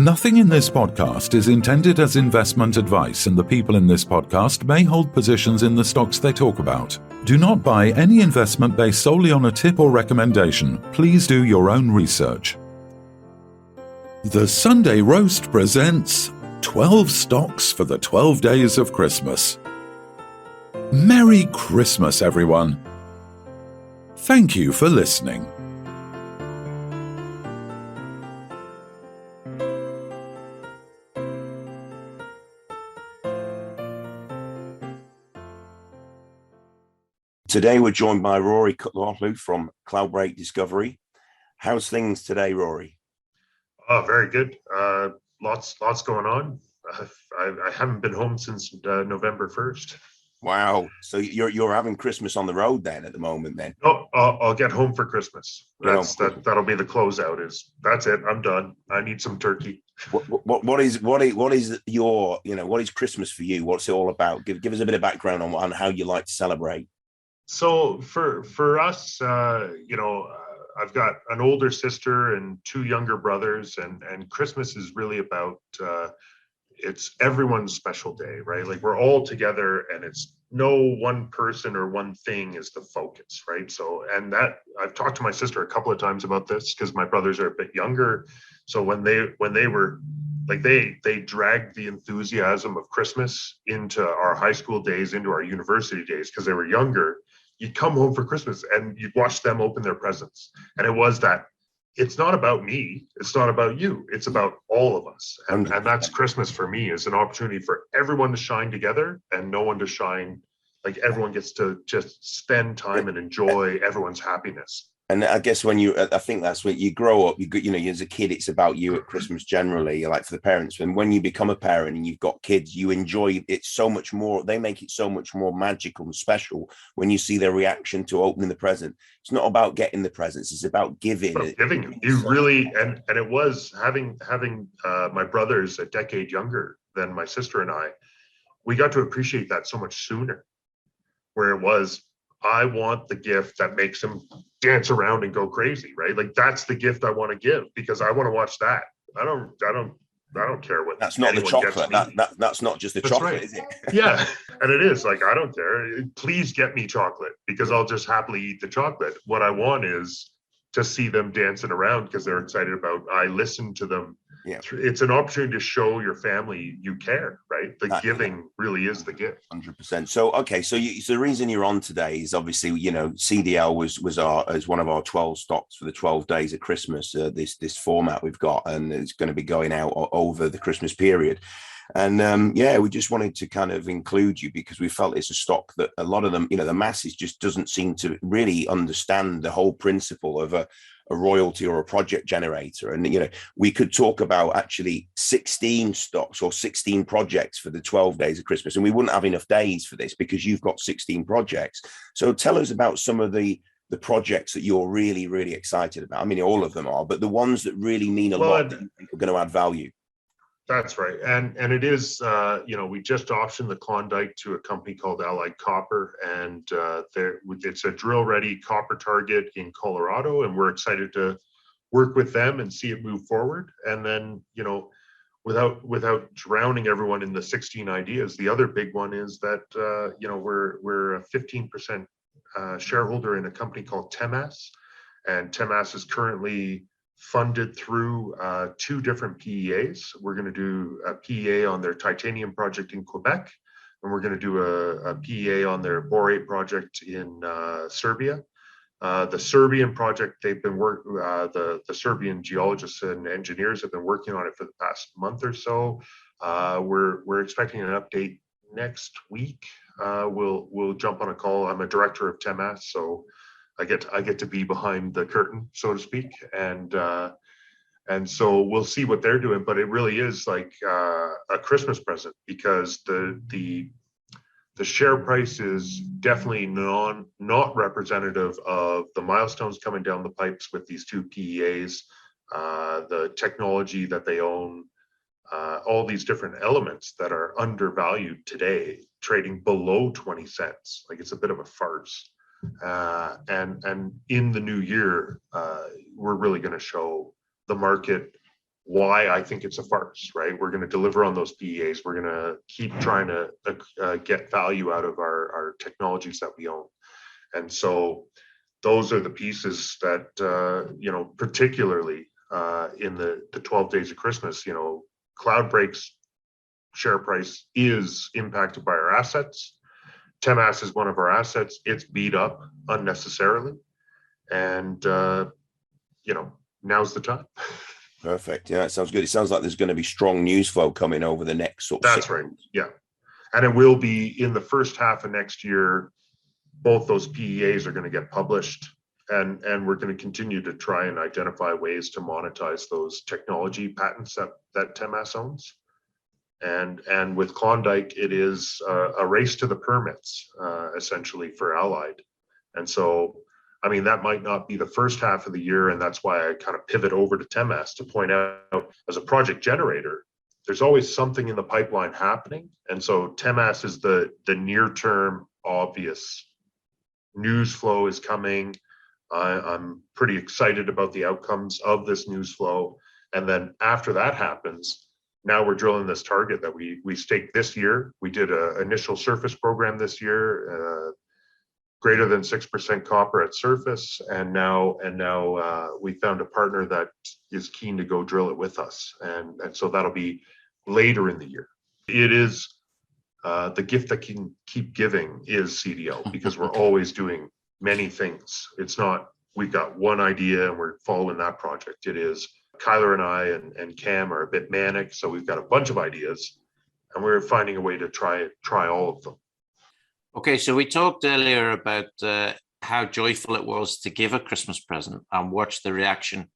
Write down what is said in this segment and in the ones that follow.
Nothing in this podcast is intended as investment advice, and the people in this podcast may hold positions in the stocks they talk about. Do not buy any investment based solely on a tip or recommendation. Please do your own research. The Sunday Roast presents 12 Stocks for the 12 Days of Christmas. Merry Christmas, everyone. Thank you for listening. Today we're joined by Rory Kutluoglu from Cloudbreak Discovery. How's things today, Rory? Oh, very good. Lots going on. I haven't been home since November 1st. Wow. So you're having Christmas on the road then at the moment then? No, I'll get home for Christmas. That'll be the closeout. That's it. I'm done. I need some turkey. What is your, what is Christmas for you? What's it all about? Give us a bit of background on how you like to celebrate. So for us, I've got an older sister and two younger brothers, and Christmas is really about it's everyone's special day, right? Like we're all together, and it's no one person or one thing is the focus, right? So, and that I've talked to my sister a couple of times about this because my brothers are a bit younger. So when they were like they dragged the enthusiasm of Christmas into our high school days, into our university days, because they were younger. You'd come home for Christmas and you'd watch them open their presents. And it was that it's not about me. It's not about you. It's about all of us. And that's Christmas for me, is an opportunity for everyone to shine together and no one to shine. Like everyone gets to just spend time and enjoy everyone's happiness. And I guess I think that's when you grow up, as a kid, it's about you at Christmas generally, like for the parents. And when you become a parent and you've got kids, you enjoy it so much more. They make it so much more magical and special when you see their reaction to opening the present. It's not about getting the presents. It's about giving. You really, and it was having my brothers a decade younger than my sister and I, we got to appreciate that so much sooner, where it was, I want the gift that makes them dance around and go crazy, right? Like that's the gift I want to give because I want to watch that. I don't care what. That's not the chocolate. That's not just the chocolate, right. Is it? Yeah, and it is like I don't care. Please get me chocolate because I'll just happily eat the chocolate. What I want is to see them dancing around because they're excited about. I listen to them. Yeah, it's an opportunity to show your family you care, right? The giving really is the gift. 100%. So, okay, so the reason you're on today is obviously, CDL was one of our 12 stocks for the 12 days of Christmas. This format we've got, and it's going to be going out over the Christmas period. And we just wanted to kind of include you because we felt it's a stock that a lot of them, the masses just doesn't seem to really understand the whole principle of a royalty or a project generator. And, we could talk about actually 16 stocks or 16 projects for the 12 days of Christmas. And we wouldn't have enough days for this because you've got 16 projects. So tell us about some of the projects that you're really, really excited about. I mean, all of them are, but the ones that really mean a lot that you think are going to add value. That's right. And it is, we just optioned the Klondike to a company called Allied Copper, and it's a drill-ready copper target in Colorado, and we're excited to work with them and see it move forward. And then, without drowning everyone in the 16 ideas, the other big one is that, we're a 15% shareholder in a company called Temas, and Temas is currently funded through two different PEAs. We're going to do a PEA on their titanium project in Quebec, and we're going to do a PEA on their borate project in Serbia. The Serbian project, they've been the Serbian geologists and engineers have been working on it for the past month or so. We're expecting an update next week. We'll jump on a call. I'm a director of Temas, so I get to be behind the curtain, so to speak, and so we'll see what they're doing. But it really is like a Christmas present because the share price is definitely not representative of the milestones coming down the pipes with these two PEAs, the technology that they own, all these different elements that are undervalued today, trading below 20 cents. Like it's a bit of a farce. And in the new year, we're really going to show the market why I think it's a farce, right? We're going to deliver on those PEAs. We're going to keep trying to get value out of our technologies that we own. And so those are the pieces that, particularly in the 12 days of Christmas, Cloudbreak's share price is impacted by our assets. TEMAS is one of our assets. It's beat up unnecessarily. And, now's the time. Perfect. Yeah, that sounds good. It sounds like there's going to be strong news flow coming over the next sort of. That's right. Yeah. And it will be in the first half of next year. Both those PEAs are going to get published, and we're going to continue to try and identify ways to monetize those technology patents that TEMAS owns. And with Klondike, it is a race to the permits, essentially, for Allied. And so, that might not be the first half of the year, and that's why I kind of pivot over to TEMAS to point out, as a project generator, there's always something in the pipeline happening. And so TEMAS is the near-term obvious news flow is coming. I'm pretty excited about the outcomes of this news flow. And then after that happens, now we're drilling this target that we staked this year. We did an initial surface program this year, greater than 6% copper at surface. And now we found a partner that is keen to go drill it with us. And so that'll be later in the year. It is the gift that can keep giving is CDL, because we're always doing many things. It's not, we've got one idea and we're following that project. It is Kyler and I and Cam are a bit manic. So we've got a bunch of ideas and we're finding a way to try all of them. Okay. So we talked earlier about how joyful it was to give a Christmas present and watch the reaction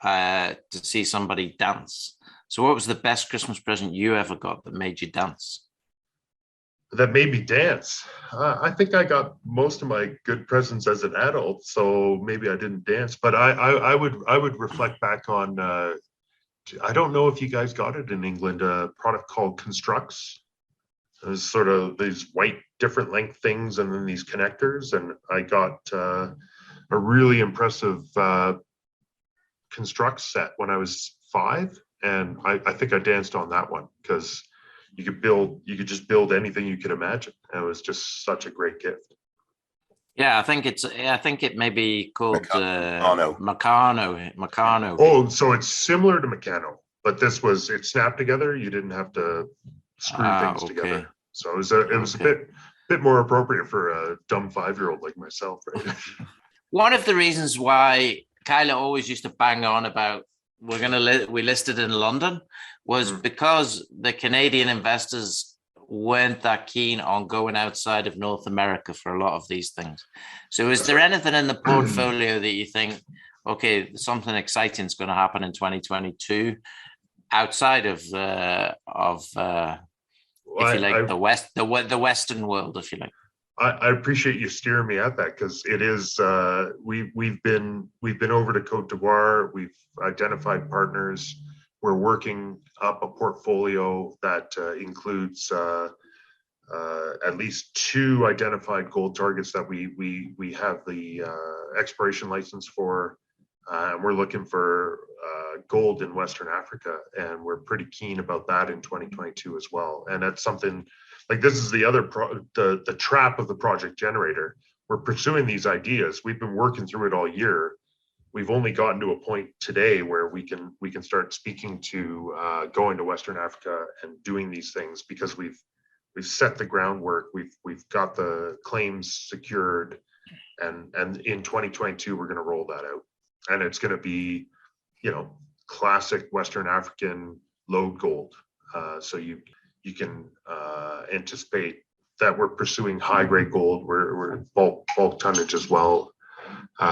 to see somebody dance. So what was the best Christmas present you ever got that made you dance? That made me dance. I think I got most of my good presents as an adult, so maybe I didn't dance. But I would reflect back on. I don't know if you guys got it in England. A product called Constructs. It was sort of these white different length things, and then these connectors. And I got a really impressive Constructs set when I was 5, and I think I danced on that one because you could just build anything you could imagine. And it was just such a great gift. Yeah, I think it may be called Meccano. Oh, so it's similar to Meccano, but it snapped together. You didn't have to screw things together. So it was a bit more appropriate for a dumb 5-year-old like myself, right? One of the reasons why Kyla always used to bang on about we listed in London was because the Canadian investors weren't that keen on going outside of North America for a lot of these things. So is there anything in the portfolio that you think, okay, something exciting is going to happen in 2022 outside of the Western world, if you like? I appreciate you steering me at that, because it is we've been over to Cote d'Ivoire. We've identified partners. We're working up a portfolio that includes at least 2 identified gold targets that we have the exploration license for. We're looking for gold in Western Africa, and we're pretty keen about that in 2022 as well. And that's something. Like, this is the other the trap of the project generator. We're pursuing these ideas. We've been working through it all year. We've only gotten to a point today where we can start speaking to going to Western Africa and doing these things, because we've set the groundwork. We've got the claims secured, and in 2022 we're going to roll that out, and it's going to be, classic Western African lode gold. So you can anticipate that we're pursuing high grade gold. We're bulk tonnage as well,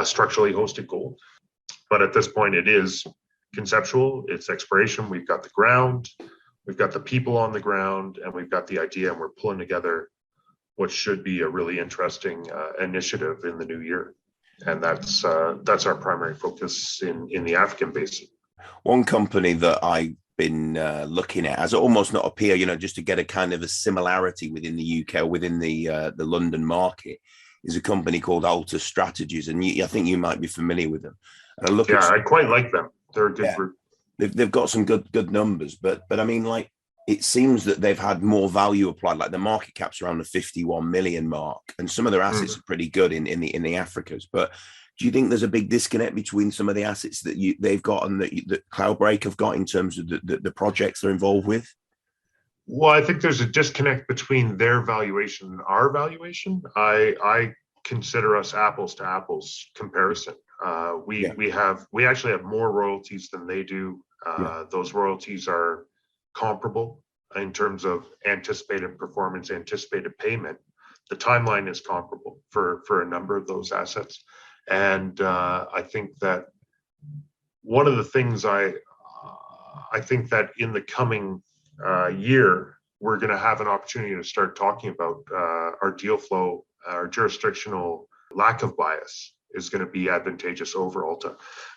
structurally hosted gold. But at this point, it is conceptual. It's exploration. We've got the ground, we've got the people on the ground, and we've got the idea, and we're pulling together what should be a really interesting initiative in the new year. And that's our primary focus in the African basin. One company that I've been looking at as almost not a peer, just to get a kind of a similarity within the UK, within the London market, is a company called Alta Strategies, and I think you might be familiar with them. And I quite like them. They're a good group. they've got some good numbers, but I mean, like, it seems that they've had more value applied. Like the market cap's around the 51 million mark, and some of their assets are pretty good in the Africas. But do you think there's a big disconnect between some of the assets that they've got and that Cloudbreak have got in terms of the projects they're involved with? Well, I think there's a disconnect between their valuation and our valuation. I consider us apples to apples comparison. We actually have more royalties than they do. Those royalties are comparable in terms of anticipated performance, anticipated payment. The timeline is comparable for a number of those assets, and I think that one of the things I think that in the coming year we're going to have an opportunity to start talking about our deal flow, our jurisdictional lack of bias is going to be advantageous overall.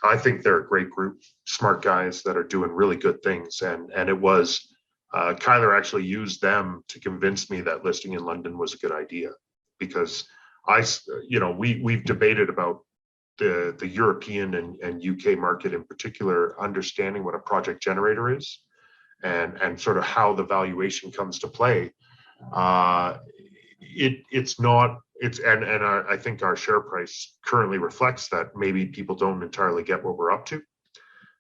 I think they're a great group, smart guys that are doing really good things. And it was, Kyler actually used them to convince me that listing in London was a good idea, because we've debated about the European and UK market in particular, understanding what a project generator is and sort of how the valuation comes to play. I think our share price currently reflects that maybe people don't entirely get what we're up to.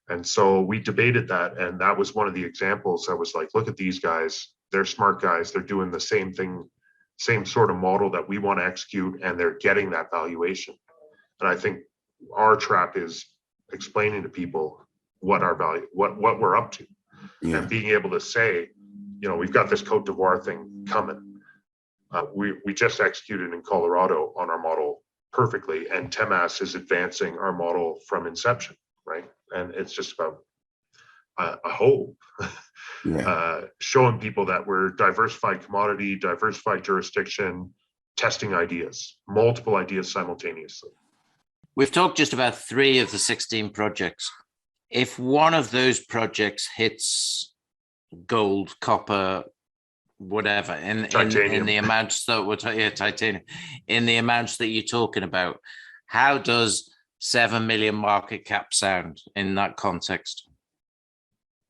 And so we debated that. And that was one of the examples. I was like, look at these guys. They're smart guys. They're doing the same thing, same sort of model that we want to execute, and they're getting that valuation. And I think our trap is explaining to people what our value, what we're up to, and being able to say, we've got this Cote d'Ivoire thing coming. We just executed in Colorado on our model perfectly, and Temas is advancing our model from inception, right? And it's just about, I hope, showing people that we're diversified commodity, diversified jurisdiction, testing ideas, multiple ideas simultaneously. We've talked just about 3 of the 16 projects. If one of those projects hits gold, copper, whatever, in the amounts that we're titanium, in the amounts that you're talking about, how does 7 million market cap sound in that context?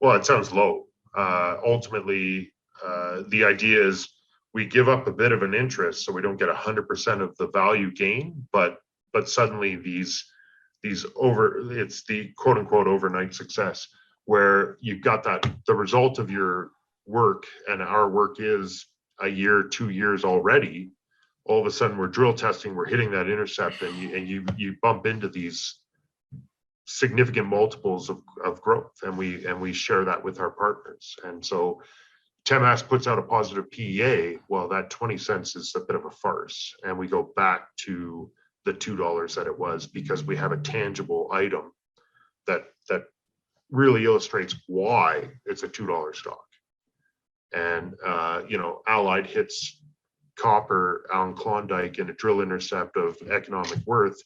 Well, it sounds low. Ultimately, the idea is we give up a bit of an interest so we don't get 100% of the value gain, but suddenly it's the quote unquote overnight success, where you've got the result of your work, and our work is a year, 2 years already. All of a sudden we're drill testing, we're hitting that intercept, and you bump into these significant multiples of growth, and we share that with our partners. And so Temas puts out a positive PEA. Well, that 20 cents is a bit of a farce, and we go back to the $2 that it was, because we have a tangible item that really illustrates why it's a $2 stock. And Allied hits copper on Klondike in a drill intercept of economic worth,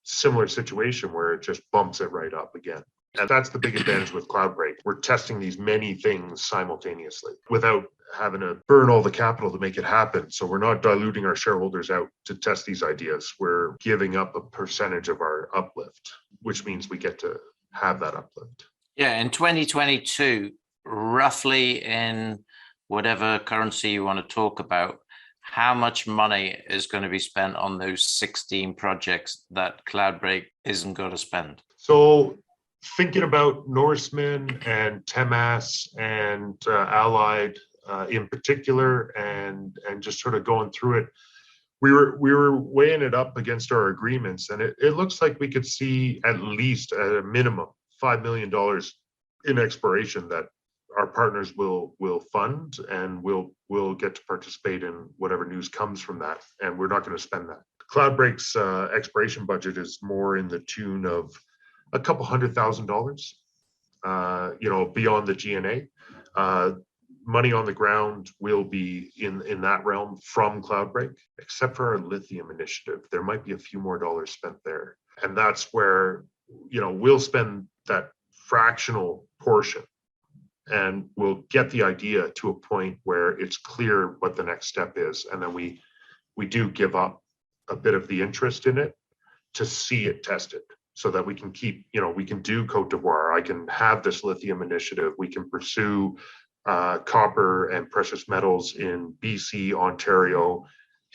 similar situation where it just bumps it right up again. And that's the big advantage with Cloudbreak. We're testing these many things simultaneously without having to burn all the capital to make it happen. So we're not diluting our shareholders out to test these ideas. We're giving up a percentage of our uplift, which means we get to have that uplift. Yeah, in 2022, roughly in whatever currency you want to talk about, how much money is going to be spent on those 16 projects that Cloudbreak isn't going to spend? So thinking about Norseman and Temas and Allied in particular, and just sort of going through it, we were weighing it up against our agreements, and it looks like we could see at least at a minimum $5 million in exploration that our partners will fund, and we'll get to participate in whatever news comes from that, and we're not going to spend that. Cloudbreak's exploration budget is more in the tune of a couple $100,000, beyond the G&A. Money on the ground will be in that realm from Cloudbreak, except for our lithium initiative. There might be a few more dollars spent there. And that's where, we'll spend that fractional portion, and we'll get the idea to a point where it's clear what the next step is. And then we do give up a bit of the interest in it to see it tested. so that we can keep, we can do Cote d'Ivoire. I can have this lithium initiative. We can pursue copper and precious metals in BC, Ontario,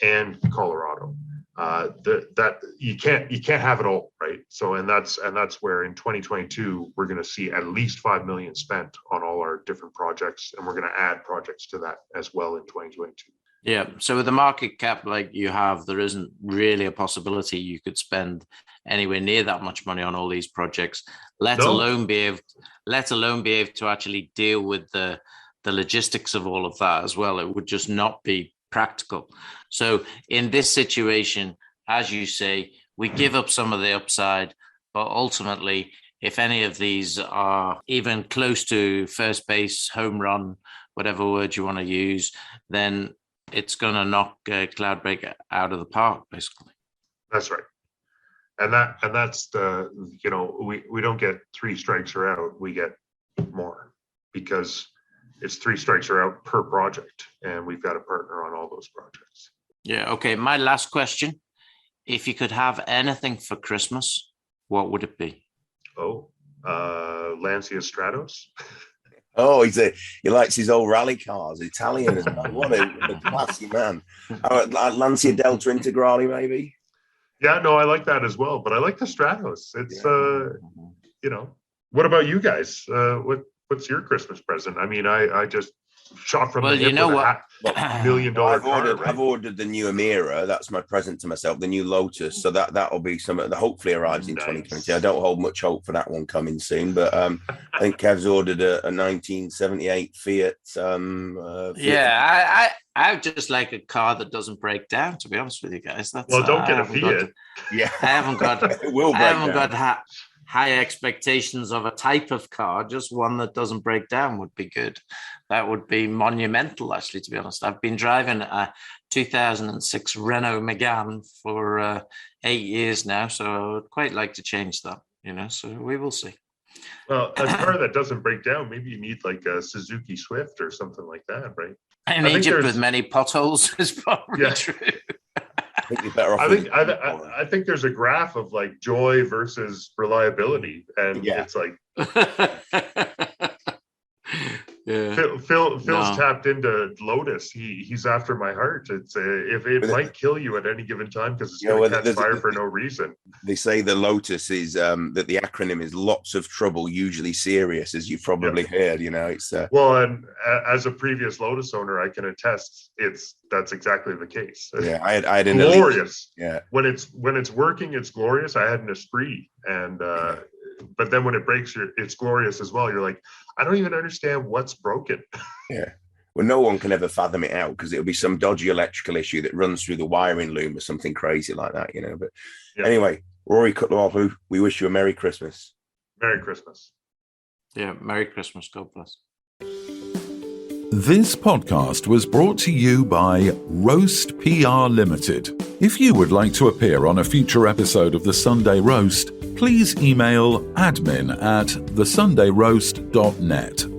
and Colorado. That you can't have it all, right? So and that's where in 2022 we're going to see at least 5 million spent on all our different projects, and we're going to add projects to that as well in 2022. Yeah. So with the market cap like you have, there isn't really a possibility you could spend anywhere near that much money on all these projects, let alone be able to actually deal with the logistics of all of that as well. It would just not be practical. So in this situation, as you say, we give up some of the upside, but ultimately, if any of these are even close to first base, home run, whatever word you want to use, then it's going to knock Cloudbreak out of the park, basically. That's right. And that's the, we don't get 3 strikes or out, we get more, because it's 3 strikes or out per project, and we've got a partner on all those projects. Yeah. Okay. My last question: if you could have anything for Christmas, what would it be? Lancia Stratos. Oh, he likes his old rally cars, Italian as well. What a classy man. Lancia Delta Integrale, maybe. Yeah, no, I like that as well. But I like the Stratos. It's What about you guys? What's your Christmas present? I mean, I just shot from the hip with $1 million car. I've ordered the new Emira. That's my present to myself. The new Lotus. So that'll be something that hopefully arrives in 2020. I don't hold much hope for that one coming soon, but I think Kev's ordered a 1978 Fiat. Yeah, I just like a car that doesn't break down. To be honest with you guys, don't get a Fiat. I haven't got high expectations of a type of car. Just one that doesn't break down would be good. That would be monumental, actually, to be honest. I've been driving a 2006 Renault Megane for 8 years now, so I would quite like to change that, so we will see. Well, a car that doesn't break down, maybe you need like a Suzuki Swift or something like that, right? In Egypt with many potholes is probably true. I think there's a graph of like joy versus reliability, and it's like Phil's tapped into Lotus. He's after my heart. It's if it might kill you at any given time because it's going to catch fire for no reason. They say the Lotus is that the acronym is lots of trouble, usually serious, as you've probably heard. It's well, and as a previous Lotus owner, I can attest that's exactly the case. Yeah, I had an glorious. Elite. When it's working, it's glorious. I had an Esprit, and but then when it breaks, it's glorious as well. You're like, I don't even understand what's broken. Yeah. Well, no one can ever fathom it out because it'll be some dodgy electrical issue that runs through the wiring loom or something crazy like that, But anyway, Rory Kutluoglu, we wish you a Merry Christmas. Merry Christmas. Yeah, Merry Christmas. God bless. This podcast was brought to you by Roast PR Limited. If you would like to appear on a future episode of The Sunday Roast, please email admin@thesundayroast.net.